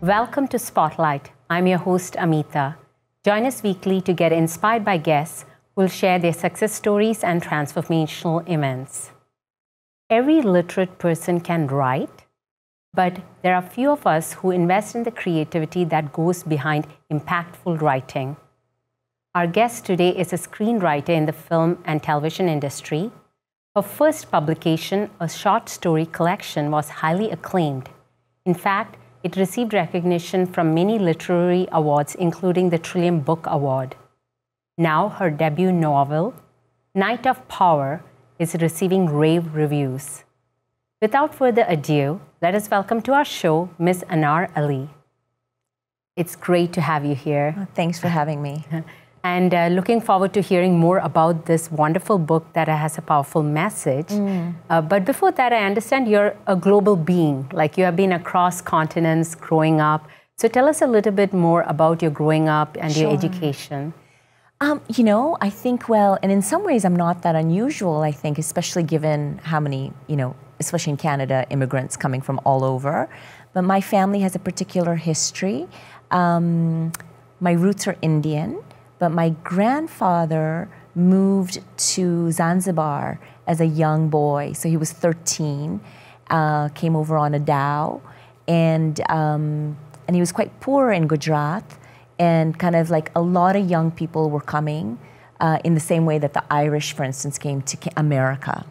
Welcome to Spotlight. I'm your host, Amitha. Join us weekly to get inspired by guests who will share their success stories and transformational events. Every literate person can write, but there are few of us who invest in the creativity that goes behind impactful writing. Our guest today is a screenwriter in the film and television industry. Her first publication, a short story collection, was highly acclaimed. In fact, it received recognition from many literary awards, including the Trillium Book Award. Now, her debut novel, Night of Power, is receiving rave reviews. Without further ado, let us welcome to our show, Ms. Anar Ali. It's great to have you here. Oh, thanks for having me. And looking forward to hearing more about this wonderful book that has a powerful message. But before that, I understand you're a global being, like you have been across continents growing up. So tell us a little bit more about your growing up and your education. I think, well, and in some ways I'm not that unusual, I think, especially given how many, especially in Canada, immigrants coming from all over. But my family has a particular history. My roots are Indian. But my grandfather moved to Zanzibar as a young boy. So he was 13, came over on a dhow, and he was quite poor in Gujarat, and kind of like a lot of young people were coming in the same way that the Irish, for instance, came to America.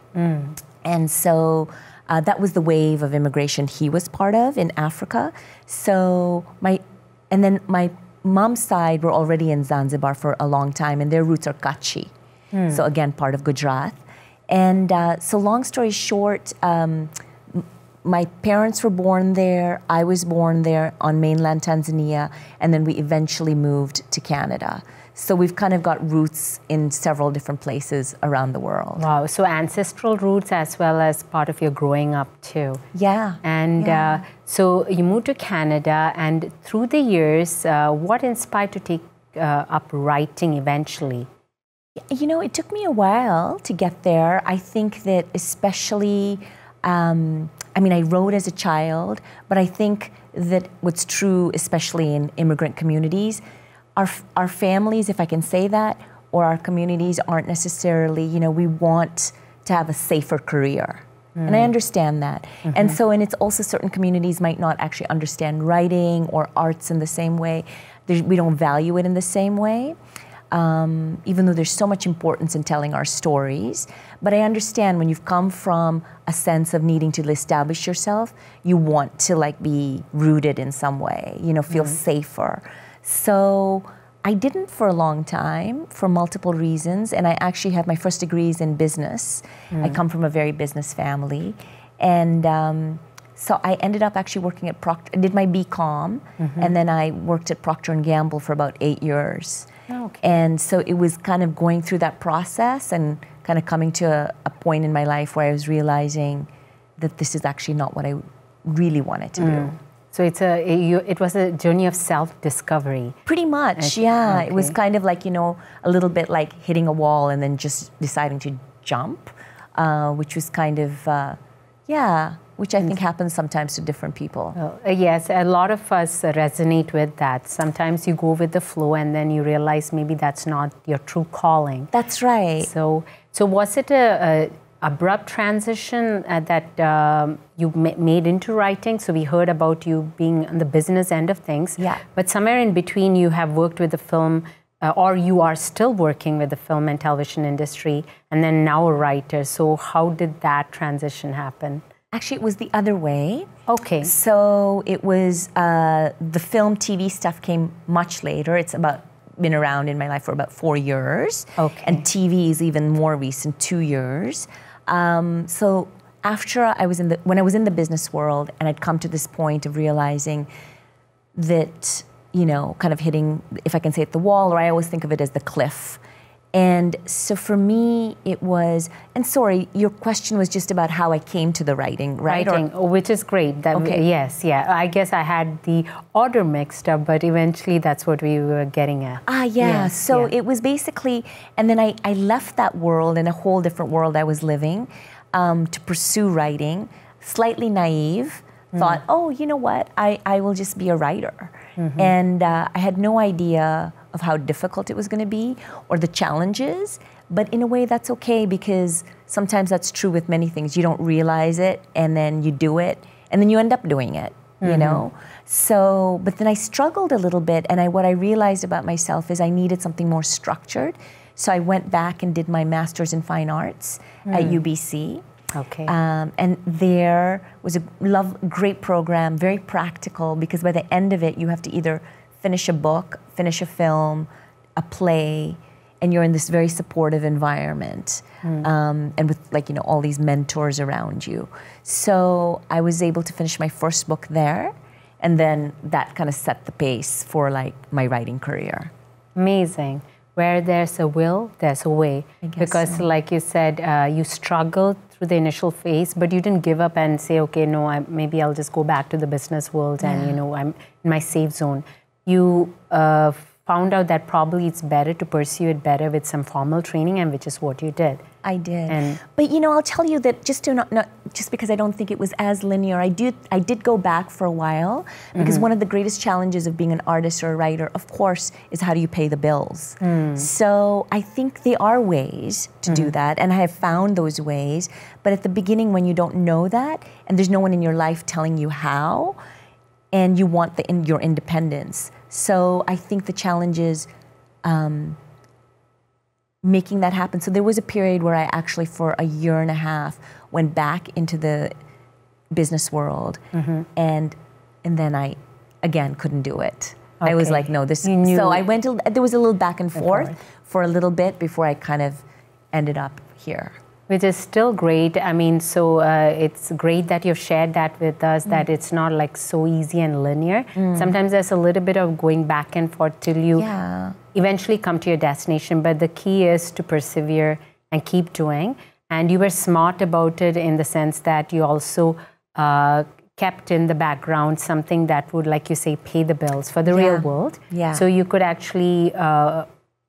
And so that was the wave of immigration he was part of in Africa. So my mom's side were already in Zanzibar for a long time, and their roots are Kutchi. So again, part of Gujarat. And so long story short, my parents were born there, I was born there on mainland Tanzania, and then we eventually moved to Canada. So we've kind of got roots in several different places around the world. Wow, so ancestral roots as well as part of your growing up too. Yeah. And so you moved to Canada, and through the years, what inspired to take up writing eventually? It took me a while to get there. I think that especially, I wrote as a child, but I think that what's true, especially in immigrant communities, our families, if I can say that, or our communities aren't necessarily, we want to have a safer career. And I understand that. And it's also certain communities might not actually understand writing or arts in the same way. We don't value it in the same way, even though there's so much importance in telling our stories. But I understand when you've come from a sense of needing to establish yourself, you want to be rooted in some way, feel safer. So I didn't for a long time for multiple reasons, and I actually had my first degrees in business. I come from a very business family, and so I ended up actually working at Procter. I did my BCom, and then I worked at Procter & Gamble for about 8 years. Okay. And so it was kind of going through that process and kind of coming to a point in my life where I was realizing that this is actually not what I really wanted to do. So it was a journey of self-discovery. Pretty much, yeah. Okay. It was kind of like, a little bit like hitting a wall and then just deciding to jump, which was kind of, which I think happens sometimes to different people. Yes, a lot of us resonate with that. Sometimes you go with the flow and then you realize maybe that's not your true calling. That's right. So was it a abrupt transition that you made into writing? So we heard about you being on the business end of things. Yeah. But somewhere in between, you have worked with the film, or you are still working with the film and television industry, and then now a writer. So how did that transition happen? Actually, it was the other way. Okay. So it was the film, TV stuff came much later. It's been around in my life for about 4 years. Okay. And TV is even more recent, 2 years. So after when I was in the business world, and I'd come to this point of realizing that, kind of hitting, if I can say it, the wall, or I always think of it as the cliff. And so for me, it was, and sorry, your question was just about how I came to the writing, right? Which is great. Okay. Yes, yeah. I guess I had the order mixed up, but eventually that's what we were getting at. Yeah. Yes, so it was basically, and then I left that world in a whole different world I was living to pursue writing, slightly naive, thought, oh, you know what, I will just be a writer. And I had no idea of how difficult it was going to be or the challenges, but in a way that's okay, because sometimes that's true with many things. You don't realize it, and then you do it, and then you end up doing it, you know? So, but then I struggled a little bit, and what I realized about myself is I needed something more structured. So I went back and did my master's in fine arts at UBC. Okay. And there was a great program, very practical, because by the end of it, you have to either finish a book, finish a film, a play, and you're in this very supportive environment, and with, like, you know, all these mentors around you. So I was able to finish my first book there, and then that kind of set the pace for, like, my writing career. Amazing. Where there's a will, there's a way. Because, like you said, you struggled through the initial phase, but you didn't give up and say, okay, no, maybe I'll just go back to the business world and, you know, I'm in my safe zone. You found out that probably it's better to pursue it better with some formal training, and which is what you did. I did. But, you know, I'll tell you that just to not just because I don't think it was as linear, I did go back for a while, because one of the greatest challenges of being an artist or a writer, of course, is how do you pay the bills? So I think there are ways to do that, and I have found those ways. But at the beginning, when you don't know that, and there's no one in your life telling you how, and you want your independence. So I think the challenge is making that happen. So there was a period where I actually, for a year and a half, went back into the business world, and then I, again, couldn't do it. Okay. I was like, no, this. So I went. There was a little back and forth for a little bit before I kind of ended up here. Which is still great. I mean, so it's great that you've shared that with us, that it's not like so easy and linear. Sometimes there's a little bit of going back and forth till you eventually come to your destination. But the key is to persevere and keep doing. And you were smart about it in the sense that you also kept in the background something that would, like you say, pay the bills for the real world. So you could actually,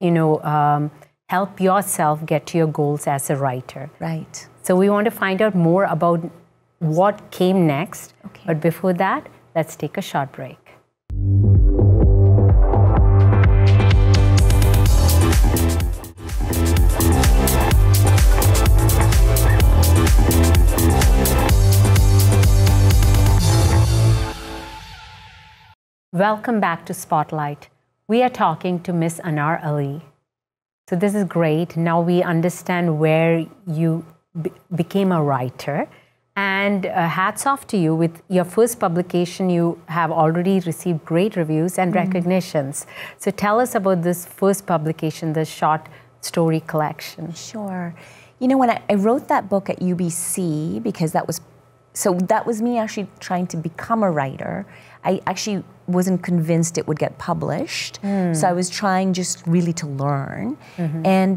you know, help yourself get to your goals as a writer. Right. So we want to find out more about what came next. Okay. But before that, let's take a short break. Welcome back to Spotlight. We are talking to Miss Anar Ali. So this is great. Now we understand where you became a writer. And hats off to you. With your first publication, you have already received great reviews and recognitions. So tell us about this first publication, the short story collection. Sure. You know, when I wrote that book at UBC, because that was me actually trying to become a writer. I actually wasn't convinced it would get published. So I was trying just really to learn.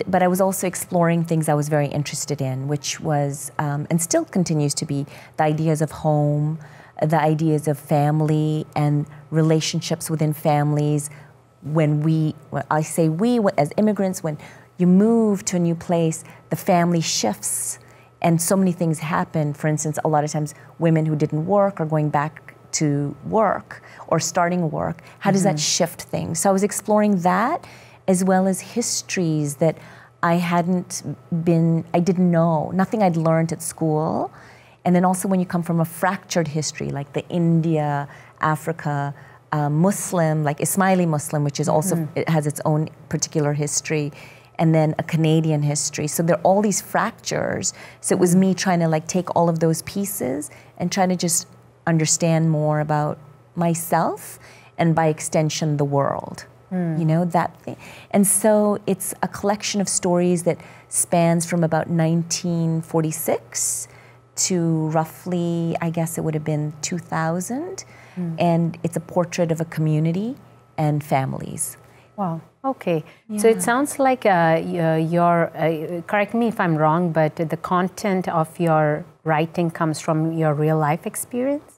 But I was also exploring things I was very interested in, which was, and still continues to be, the ideas of home, the ideas of family and relationships within families. I say we, as immigrants, when you move to a new place, the family shifts and so many things happen. For instance, a lot of times women who didn't work are going back to work or starting work. How does that shift things? So I was exploring that, as well as histories that I didn't know, nothing I'd learned at school. And then also when you come from a fractured history, like the India, Africa, Muslim, like Ismaili Muslim, which is also, it has its own particular history, and then a Canadian history. So there are all these fractures. So it was me trying to like take all of those pieces and trying to just understand more about myself and by extension the world, you know, that thing. And so it's a collection of stories that spans from about 1946 to roughly, I guess it would have been 2000. And it's a portrait of a community and families. Wow. Okay. Yeah. So it sounds like correct me if I'm wrong, but the content of your writing comes from your real life experience?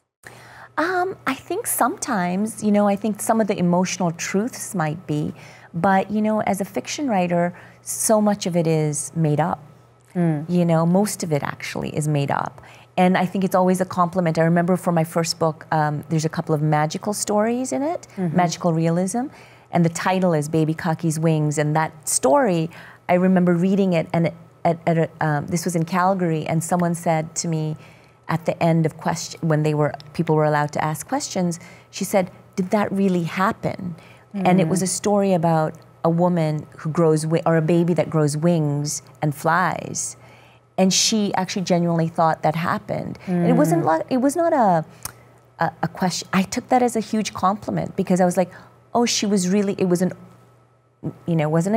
I think sometimes, you know, I think some of the emotional truths might be, but, you know, as a fiction writer, so much of it is made up. You know, most of it actually is made up. And I think it's always a compliment. I remember for my first book, there's a couple of magical stories in it, magical realism, and the title is Baby Kaki's Wings. And that story, I remember reading it, and this was in Calgary, and someone said to me at the end of when people were allowed to ask questions, she said, "Did that really happen?" And it was a story about a woman who grows, or a baby that grows wings and flies. And she actually genuinely thought that happened. And it was not a question. I took that as a huge compliment, because I was like, oh, she was really, it wasn't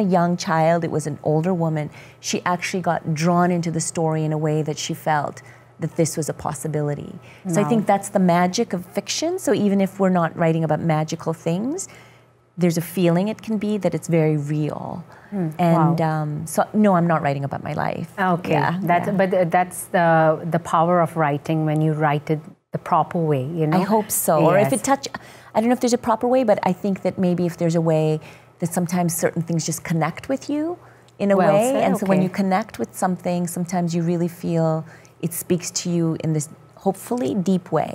a young child, it was an older woman. She actually got drawn into the story in a way that she felt that this was a possibility. So I think that's the magic of fiction. So even if we're not writing about magical things, there's a feeling it can be that it's very real. And so no, I'm not writing about my life. Okay, yeah, but that's the power of writing, when you write it the proper way, you know? I hope so. Yes. Or if I don't know if there's a proper way, but I think that maybe if there's a way that sometimes certain things just connect with you in a way. Said, and so when you connect with something, sometimes you really feel it speaks to you in this hopefully deep way.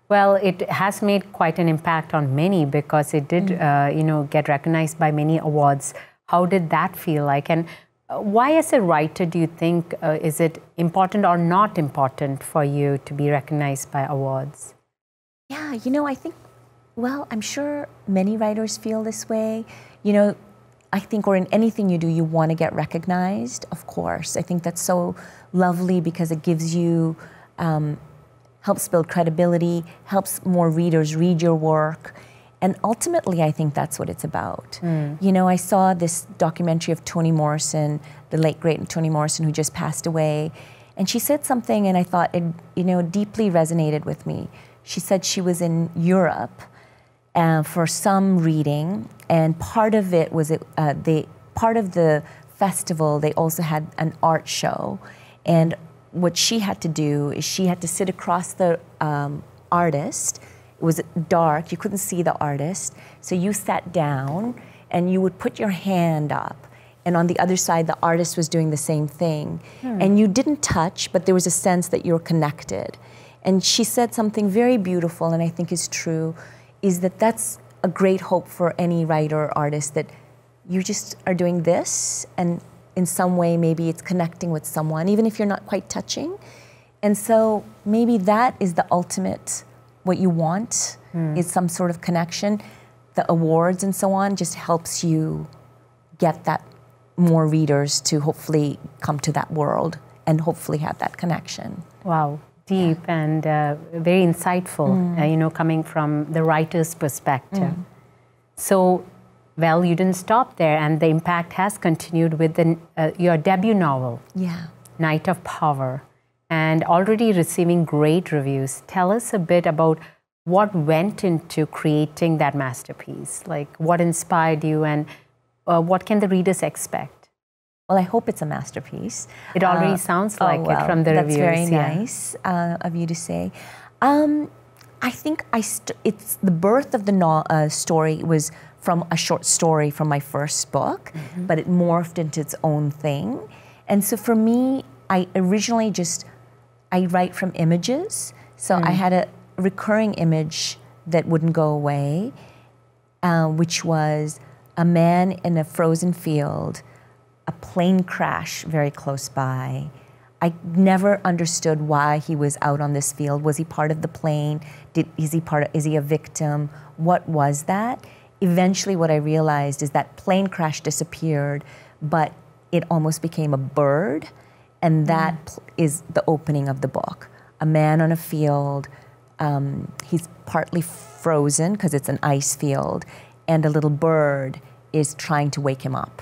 Well, it has made quite an impact on many, because it did, get recognized by many awards. How did that feel like? And why, as a writer, do you think, is it important or not important for you to be recognized by awards? Yeah, I think, well, I'm sure many writers feel this way. I think, or in anything you do, you want to get recognized, of course. I think that's so lovely, because it gives you, helps build credibility, helps more readers read your work. And ultimately, I think that's what it's about. I saw this documentary of Toni Morrison, the late, great Toni Morrison, who just passed away. And she said something, and I thought it, deeply resonated with me. She said she was in Europe for some reading, and part of it was, part of the festival, they also had an art show. And what she had to do is she had to sit across the artist. It was dark, you couldn't see the artist. So you sat down and you would put your hand up, and on the other side, the artist was doing the same thing. And you didn't touch, but there was a sense that you were connected. And she said something very beautiful, and I think is true, is that that's a great hope for any writer or artist, that you just are doing this, and in some way, maybe it's connecting with someone, even if you're not quite touching. And so maybe that is the ultimate, what you want, is some sort of connection. The awards and so on just helps you get that more readers to hopefully come to that world and hopefully have that connection. Wow, deep and very insightful, coming from the writer's perspective. So, well, you didn't stop there, and the impact has continued with your debut novel, Night of Power, and already receiving great reviews. Tell us a bit about what went into creating that masterpiece, like what inspired you, and what can the readers expect? Well, I hope it's a masterpiece. It already sounds like it from the reviews. That's very nice of you to say. I think it's the birth of the story was from a short story from my first book, but it morphed into its own thing. And so for me, I originally I write from images. So I had a recurring image that wouldn't go away, which was a man in a frozen field, a plane crash very close by. I never understood why he was out on this field. Was he part of the plane? Is he a victim? What was that? Eventually what I realized is that plane crash disappeared, but it almost became a bird, and that is the opening of the book. A man on a field, he's partly frozen because it's an ice field, and a little bird is trying to wake him up.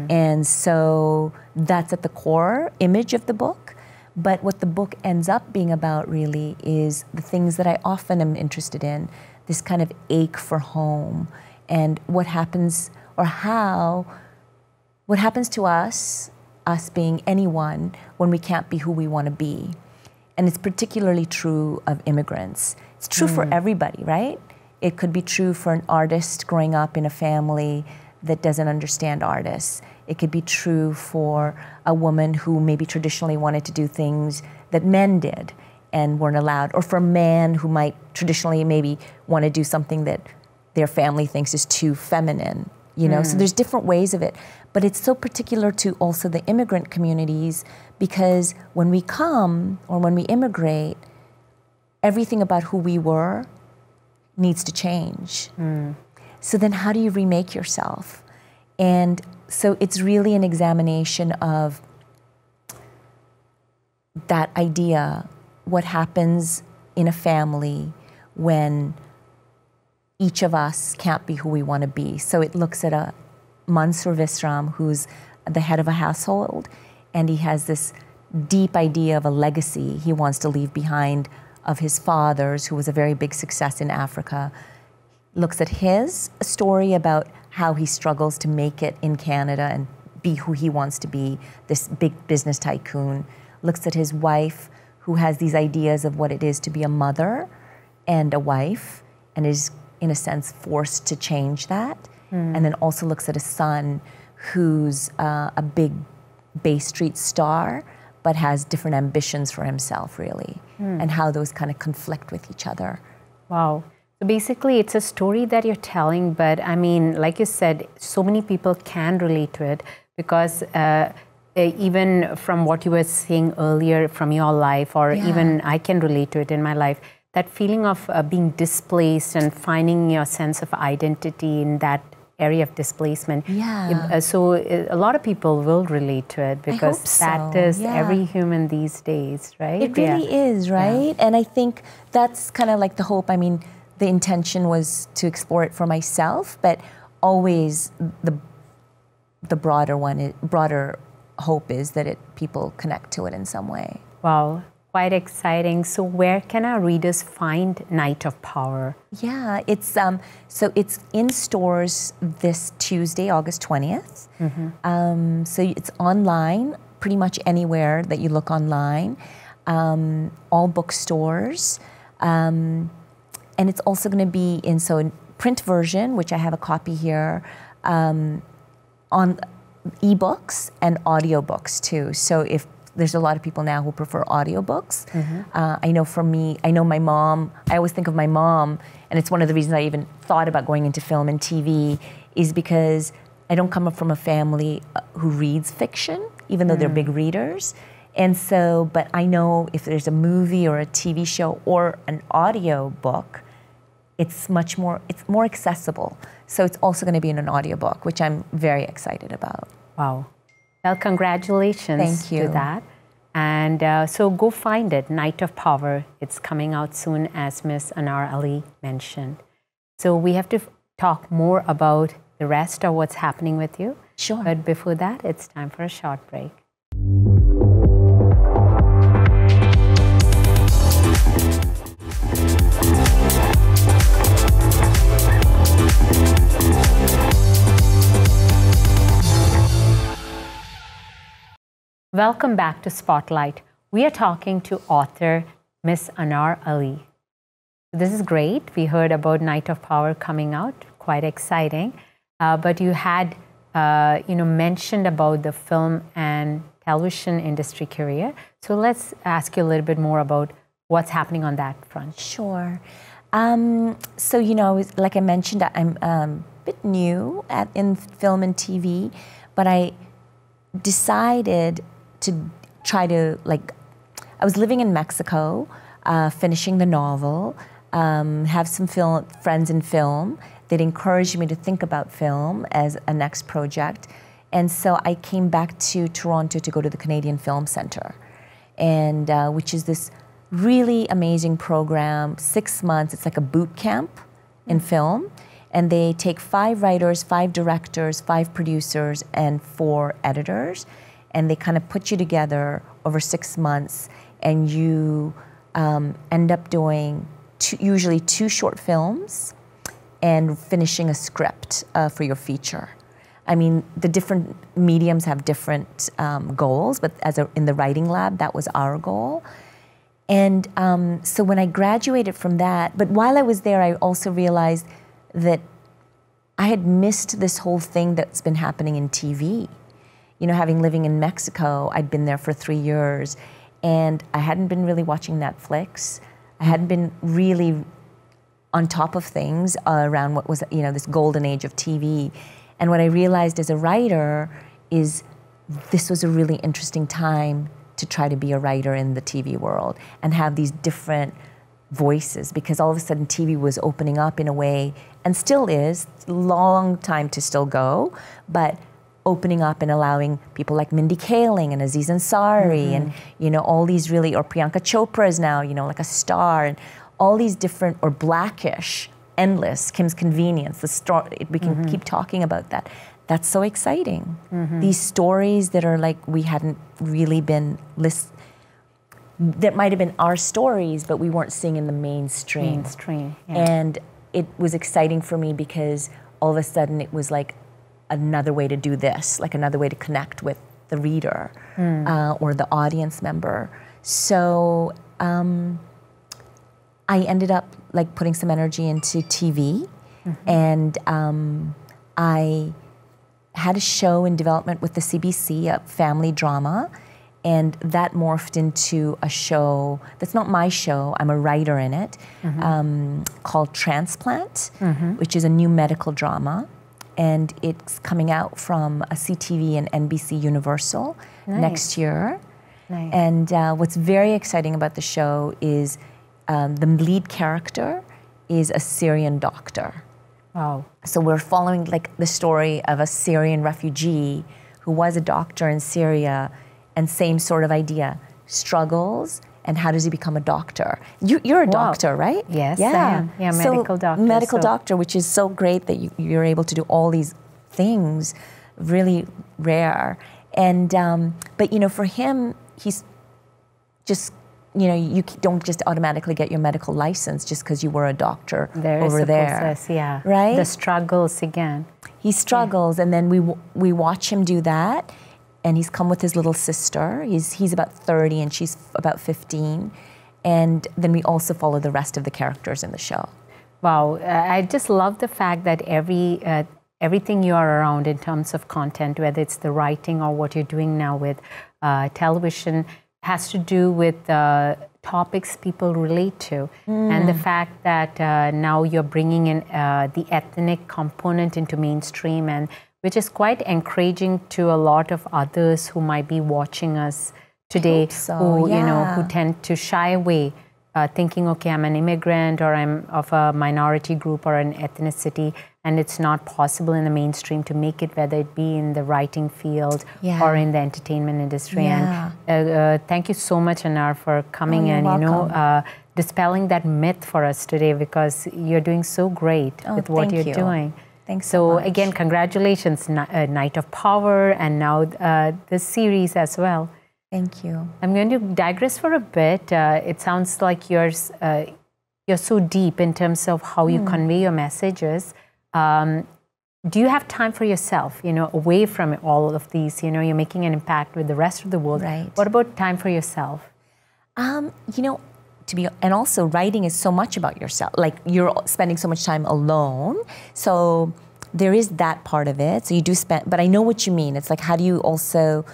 And so that's at the core image of the book. But what the book ends up being about really is the things that I often am interested in, this kind of ache for home, and what happens, or what happens to us being anyone, when we can't be who we want to be. And it's particularly true of immigrants. It's true for everybody, right? It could be true for an artist growing up in a family that doesn't understand artists. It could be true for a woman who maybe traditionally wanted to do things that men did and weren't allowed, or for men who might traditionally maybe want to do something that their family thinks is too feminine, you know? So there's different ways of it. But it's so particular to also the immigrant communities, because when we come or when we immigrate, everything about who we were needs to change. So then how do you remake yourself? And so it's really an examination of that idea, what happens in a family when each of us can't be who we want to be. So it looks at a Mansur Visram, who's the head of a household, and he has this deep idea of a legacy he wants to leave behind of his father's, who was a very big success in Africa. Looks at his story about how he struggles to make it in Canada and be who he wants to be, this big business tycoon. Looks at his wife, who has these ideas of what it is to be a mother and a wife, and is, in a sense, forced to change that. And then also looks at a son who's a big Bay Street star, but has different ambitions for himself, really, and how those kind of conflict with each other. Wow. So basically, it's a story that you're telling, but I mean, like you said, so many people can relate to it, because even from what you were saying earlier from your life, or even I can relate to it in my life, that feeling of being displaced and finding your sense of identity in that area of displacement. So a lot of people will relate to it, because that is every human these days, right? It really is, right? And I think that's kind of like the hope. I mean, the intention was to explore it for myself, but always the broader hope is that people connect to it in some way. Wow. Quite exciting. So where can our readers find Night of Power? Yeah, it's so it's in stores this Tuesday, August 20th. So it's online, pretty much anywhere that you look online, all bookstores, and it's also going to be in print version, which I have a copy here, on ebooks and audiobooks too. So if there's a lot of people now who prefer audiobooks. I know for me, I know my mom, I always think of my mom, and it's one of the reasons I even thought about going into film and TV, is because I don't come up from a family who reads fiction, even though they're big readers. And so, but I know if there's a movie or a TV show or an audio book, it's more accessible. So it's also going to be in an audiobook, which I'm very excited about. Wow. Well, congratulations to that. And so go find it, Night of Power. It's coming out soon, as Ms. Anar Ali mentioned. So we have to talk more about the rest of what's happening with you. Sure. But before that, it's time for a short break. Welcome back to Spotlight. We are talking to author Ms. Anar Ali. This is great. We heard about Night of Power coming out, quite exciting. But you had, mentioned about the film and television industry career. So let's ask you a little bit more about what's happening on that front. Sure. So, like I mentioned, I'm a bit new in film and TV, but I decided to try to, I was living in Mexico, finishing the novel, have some friends in film. They'd encouraged me to think about film as a next project. And so I came back to Toronto to go to the Canadian Film Centre, and which is this really amazing program, 6 months. It's like a boot camp in film. And they take 5 writers, 5 directors, 5 producers, and 4 editors. And they kind of put you together over 6 months, and you end up doing usually 2 short films and finishing a script for your feature. I mean, the different mediums have different goals, but in the writing lab, that was our goal. And so when I graduated from that, but while I was there, I also realized that I had missed this whole thing that's been happening in TV. Having living in Mexico, I'd been there for 3 years, and I hadn't been really watching Netflix. I hadn't been really on top of things around what was, this golden age of TV. And what I realized as a writer is this was a really interesting time to try to be a writer in the TV world and have these different voices, because all of a sudden TV was opening up in a way, and still is, long time to still go, but opening up and allowing people like Mindy Kaling and Aziz Ansari and all these really, or Priyanka Chopra is now like a star, and all these different, or Blackish, Endless, Kim's Convenience, the story, we can keep talking about that. That's so exciting. These stories that are like we hadn't really been that might have been our stories, but we weren't seeing in the mainstream. And it was exciting for me because all of a sudden it was like another way to do this, like another way to connect with the reader or the audience member. So I ended up like putting some energy into TV, and I had a show in development with the CBC, a family drama, and that morphed into a show that's not my show, I'm a writer in it, called Transplant, which is a new medical drama. And it's coming out from a CTV and NBC Universal next year. And what's very exciting about the show is the lead character is a Syrian doctor. Wow. So we're following like the story of a Syrian refugee who was a doctor in Syria, and same sort of idea, struggles, and how does he become a doctor? You're a doctor, right? Yes, I am. Yeah, medical doctor. Medical doctor, which is so great that you're able to do all these things, really rare. And, but for him, he's just, you don't just automatically get your medical license just because you were a doctor over there. Process, yeah. Right? The struggles again. He struggles, and then we watch him do that. And he's come with his little sister. He's about 30 and she's about 15. And then we also follow the rest of the characters in the show. Wow, I just love the fact that everything you are around in terms of content, whether it's the writing or what you're doing now with television, has to do with topics people relate to. And the fact that now you're bringing in the ethnic component into mainstream, and which is quite encouraging to a lot of others who might be watching us today, who tend to shy away, thinking, okay, I'm an immigrant or I'm of a minority group or an ethnicity, and it's not possible in the mainstream to make it, whether it be in the writing field or in the entertainment industry. And thank you so much, Anar, for coming and dispelling that myth for us today, because you're doing so great with what you're doing. Thanks so much. Again, congratulations, Night of Power, and now this series as well. Thank you. I'm going to digress for a bit. It sounds like you're so deep in terms of how you convey your messages. Do you have time for yourself, away from all of these? You're making an impact with the rest of the world. Right. What about time for yourself? And also writing is so much about yourself. Like, you're spending so much time alone. So there is that part of it. So you do spend, but I know what you mean. It's like, how do you also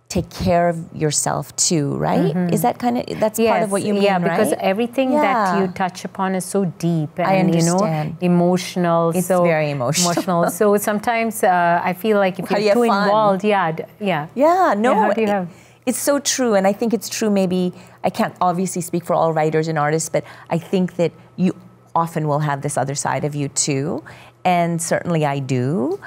take care of yourself too, right? Is that that's part of what you mean, right? Yeah, because right? everything that you touch upon is so deep and, I understand. Emotional. It's very emotional. So sometimes I feel like if you're too involved, it's so true, and I think it's true. Maybe I can't obviously speak for all writers and artists, but I think that you often will have this other side of you too, and certainly I do.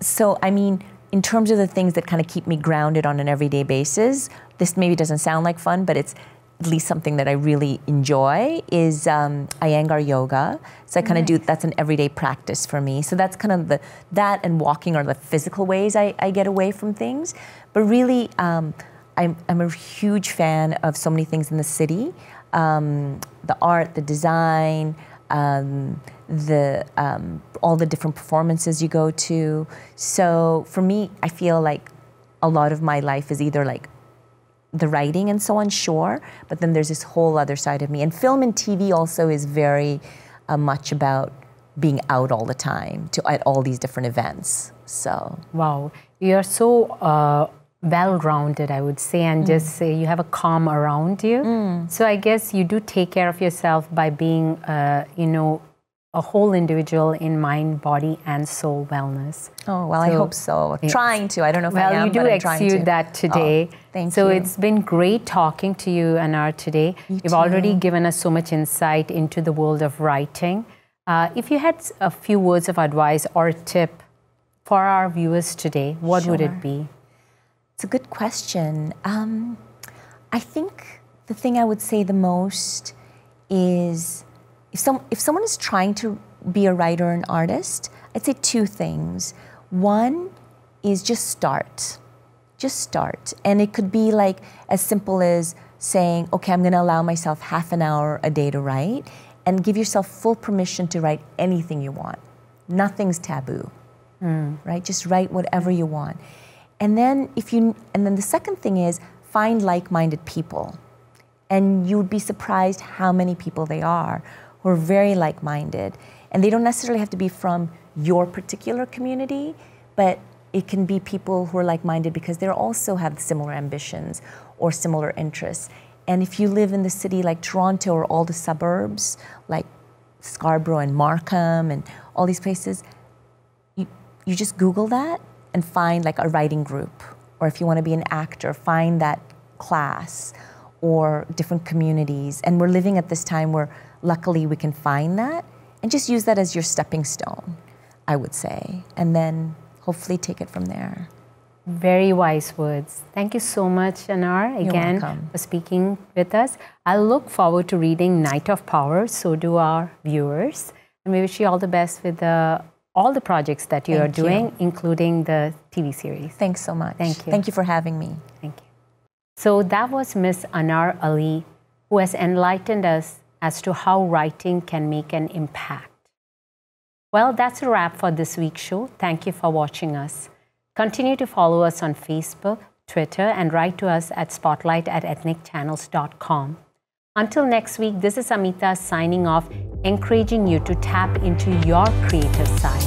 So I mean, in terms of the things that kind of keep me grounded on an everyday basis, this maybe doesn't sound like fun, but it's at least something that I really enjoy, is Iyengar yoga. So I kind of do, that's an everyday practice for me. So that's kind of that and walking are the physical ways I get away from things. But really, I'm a huge fan of so many things in the city. The art, the design, all the different performances you go to. So for me, I feel like a lot of my life is either like the writing and so on, sure, but then there's this whole other side of me. And film and TV also is very much about being out all the time at all these different events. So wow, you're so well-rounded, I would say, and just say you have a calm around you. So I guess you do take care of yourself by being, you know, a whole individual in mind, body, and soul wellness. Oh, well, I hope so. Trying to. I don't know if I am, well, you do but I'm trying to. exude that today. Oh, thank you. So it's been great talking to you, Anar, today. You've already given us so much insight into the world of writing. If you had a few words of advice or a tip for our viewers today, what would it be? It's a good question. I think the thing I would say the most is if someone is trying to be a writer or an artist, I'd say two things. One is just start. Just start. And it could be like as simple as saying, okay, I'm going to allow myself half an hour a day to write, and give yourself full permission to write anything you want. Nothing's taboo, right? Just write whatever you want. And then the second thing is find like-minded people. And you would be surprised how many people they are who are very like-minded. And they don't necessarily have to be from your particular community, but it can be people who are like-minded because they also have similar ambitions or similar interests. And if you live in the city like Toronto or all the suburbs, like Scarborough and Markham and all these places, you just Google that and find like a writing group. Or if you want to be an actor, find that class or different communities. And we're living at this time where luckily we can find that and just use that as your stepping stone, I would say. And then hopefully take it from there. Very wise words. Thank you so much, Anar, again, for speaking with us. I look forward to reading Night of Power, so do our viewers. And we wish you all the best with all the projects that you are doing, including the TV series. Thanks so much. Thank you. Thank you for having me. Thank you. So that was Miss Anar Ali, who has enlightened us as to how writing can make an impact. Well, that's a wrap for this week's show. Thank you for watching us. Continue to follow us on Facebook, Twitter, and write to us at spotlight@ethnicchannels.com. Until next week, this is Amitha signing off, encouraging you to tap into your creative side.